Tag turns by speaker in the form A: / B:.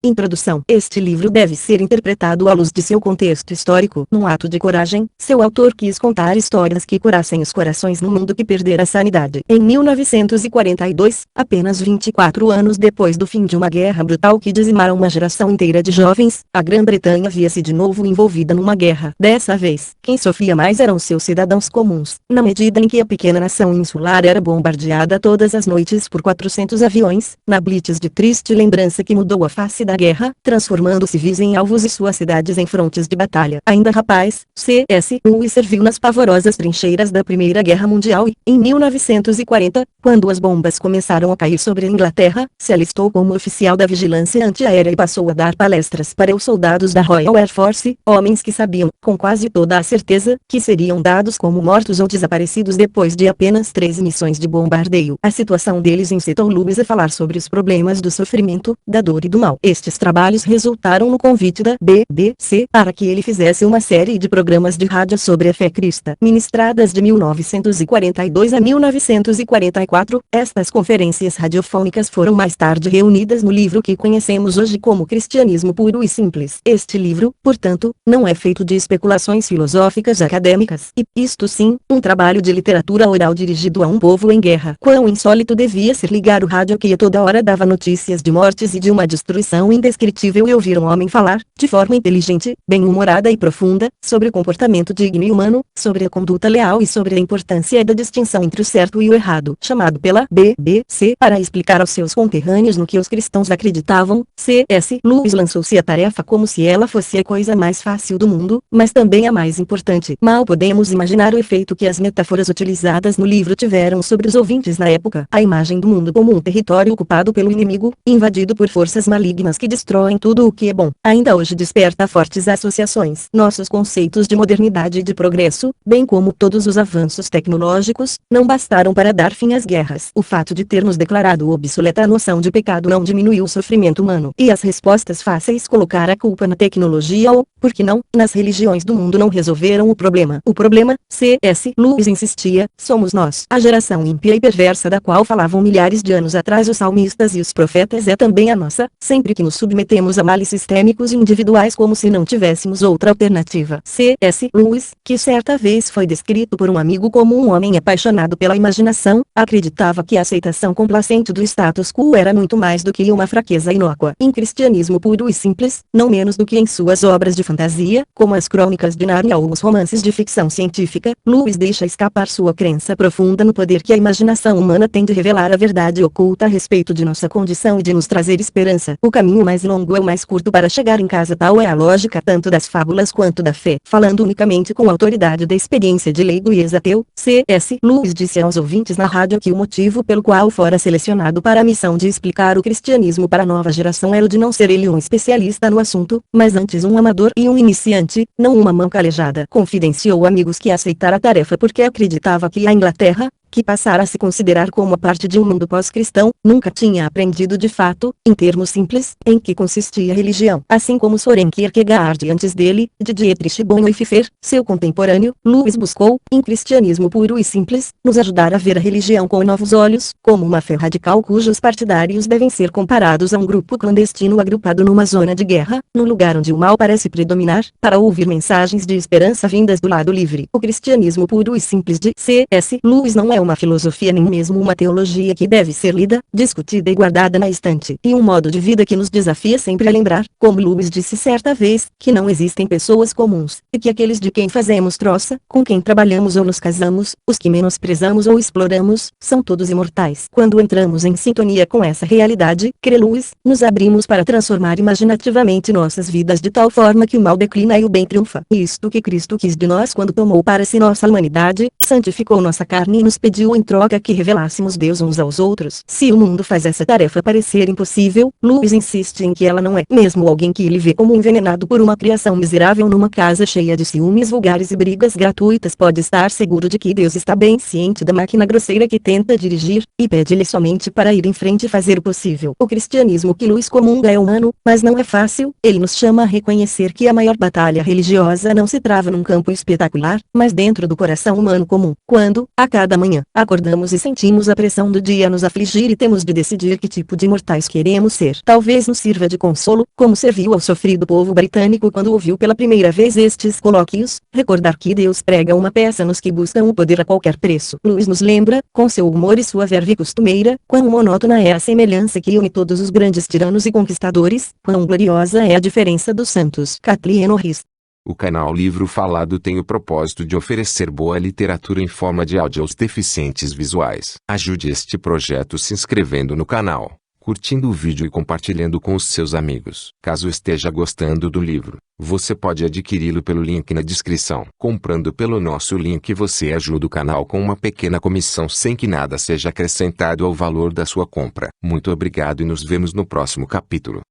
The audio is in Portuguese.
A: Introdução. Este livro deve ser interpretado à luz de seu contexto histórico. Num ato de coragem, seu autor quis contar histórias que curassem os corações no mundo que perdera a sanidade. Em 1942, apenas 24 anos depois do fim de uma guerra brutal que dizimara uma geração inteira de jovens, a Grã-Bretanha via-se de novo envolvida numa guerra. Dessa vez, quem sofria mais eram seus cidadãos comuns. Na medida em que a pequena nação insular era bombardeada todas as noites por 400 aviões, na blitz de triste lembrança que mudou a face da guerra, transformando civis em alvos e suas cidades em frontes de batalha. Ainda rapaz, C.S. Lewis serviu nas pavorosas trincheiras da Primeira Guerra Mundial e, em 1940, quando as bombas começaram a cair sobre a Inglaterra, se alistou como oficial da vigilância antiaérea e passou a dar palestras para os soldados da Royal Air Force, homens que sabiam, com quase toda a certeza, que seriam dados como mortos ou desaparecidos depois de apenas 3 missões de bombardeio. A situação deles incitou Lewis a falar sobre os problemas do sofrimento, da dor e do mal. Estes trabalhos resultaram no convite da BBC para que ele fizesse uma série de programas de rádio sobre a fé cristã, ministradas de 1942 a 1944. Estas conferências radiofônicas foram mais tarde reunidas no livro que conhecemos hoje como Cristianismo Puro e Simples. Este livro, portanto, não é feito de especulações filosóficas acadêmicas, e, isto sim, um trabalho de literatura oral dirigido a um povo em guerra. Quão insólito devia ser ligar o rádio que a toda hora dava notícias de mortes e de uma destruição indescritível e ouvir um homem falar, de forma inteligente, bem-humorada e profunda, sobre o comportamento digno e humano, sobre a conduta leal e sobre a importância da distinção entre o certo e o errado. Chamado pela BBC para explicar aos seus conterrâneos no que os cristãos acreditavam, C.S. Lewis lançou-se à tarefa como se ela fosse a coisa mais fácil do mundo, mas também a mais importante. Mal podemos imaginar o efeito que as metáforas utilizadas no livro tiveram sobre os ouvintes na época. A imagem do mundo como um território ocupado pelo inimigo, invadido por forças malignas que destroem tudo o que é bom, ainda hoje desperta fortes associações. Nossos conceitos de modernidade e de progresso, bem como todos os avanços tecnológicos, não bastaram para dar fim às guerras. O fato de termos declarado obsoleta a noção de pecado não diminuiu o sofrimento humano. E as respostas fáceis colocar a culpa na tecnologia ou, por que não, nas religiões do mundo não resolveram o problema. O problema, C.S. Lewis insistia, somos nós. A geração ímpia e perversa da qual falavam milhares de anos atrás os salmistas e os profetas é também a nossa, sempre que nos submetemos a males sistêmicos e individuais como se não tivéssemos outra alternativa. C.S. Lewis, que certa vez foi descrito por um amigo como um homem apaixonado pela imaginação, acreditava que a aceitação complacente do status quo era muito mais do que uma fraqueza inócua. Em Cristianismo Puro e Simples, não menos do que em suas obras de fantasia, como as Crônicas de Nárnia ou os romances de ficção científica, Lewis deixa escapar sua crença profunda no poder que a imaginação humana tem de revelar a verdade oculta a respeito de nossa condição e de nos trazer esperança. O caminho mais longo é o mais curto para chegar em casa, tal é a lógica tanto das fábulas quanto da fé. Falando unicamente com a autoridade da experiência de leigo e ex-ateu, C.S. Lewis disse aos ouvintes na rádio que o motivo pelo qual fora selecionado para a missão de explicar o cristianismo para a nova geração era o de não ser ele um especialista no assunto, mas antes um amador e um iniciante, não uma mão calejada. Confidenciou amigos que aceitara a tarefa porque acreditava que a Inglaterra, que passara a se considerar como a parte de um mundo pós-cristão, nunca tinha aprendido de fato, em termos simples, em que consistia a religião. Assim como Soren Kierkegaard antes dele, de Dietrich Bonhoeffer, seu contemporâneo, Lewis buscou, em Cristianismo Puro e Simples, nos ajudar a ver a religião com novos olhos, como uma fé radical cujos partidários devem ser comparados a um grupo clandestino agrupado numa zona de guerra, no lugar onde o mal parece predominar, para ouvir mensagens de esperança vindas do lado livre. O Cristianismo Puro e Simples de C.S. Lewis não é uma filosofia nem mesmo uma teologia que deve ser lida, discutida e guardada na estante, e um modo de vida que nos desafia sempre a lembrar, como Lewis disse certa vez, que não existem pessoas comuns, e que aqueles de quem fazemos troça, com quem trabalhamos ou nos casamos, os que menosprezamos ou exploramos, são todos imortais. Quando entramos em sintonia com essa realidade, crê Lewis, nos abrimos para transformar imaginativamente nossas vidas de tal forma que o mal declina e o bem triunfa. Isto que Cristo quis de nós quando tomou para si nossa humanidade, santificou nossa carne e nos pediu em troca que revelássemos Deus uns aos outros. Se o mundo faz essa tarefa parecer impossível, Lewis insiste em que ela não é. Mesmo alguém que ele vê como envenenado por uma criação miserável numa casa cheia de ciúmes vulgares e brigas gratuitas pode estar seguro de que Deus está bem ciente da máquina grosseira que tenta dirigir, e pede-lhe somente para ir em frente e fazer o possível. O cristianismo que Lewis comunga é humano, mas não é fácil. Ele nos chama a reconhecer que a maior batalha religiosa não se trava num campo espetacular, mas dentro do coração humano comum. Quando, a cada manhã, manhã, acordamos e sentimos a pressão do dia nos afligir e temos de decidir que tipo de mortais queremos ser. Talvez nos sirva de consolo, como serviu ao sofrido povo britânico quando ouviu pela primeira vez estes colóquios, recordar que Deus prega uma peça nos que buscam o poder a qualquer preço. Luiz nos lembra, com seu humor e sua verve costumeira, quão monótona é a semelhança que une todos os grandes tiranos e conquistadores, quão gloriosa é a diferença dos santos. Kathleen Norris.
B: O canal Livro Falado tem o propósito de oferecer boa literatura em forma de áudio aos deficientes visuais. Ajude este projeto se inscrevendo no canal, curtindo o vídeo e compartilhando com os seus amigos. Caso esteja gostando do livro, você pode adquiri-lo pelo link na descrição. Comprando pelo nosso link você ajuda o canal com uma pequena comissão sem que nada seja acrescentado ao valor da sua compra. Muito obrigado e nos vemos no próximo capítulo.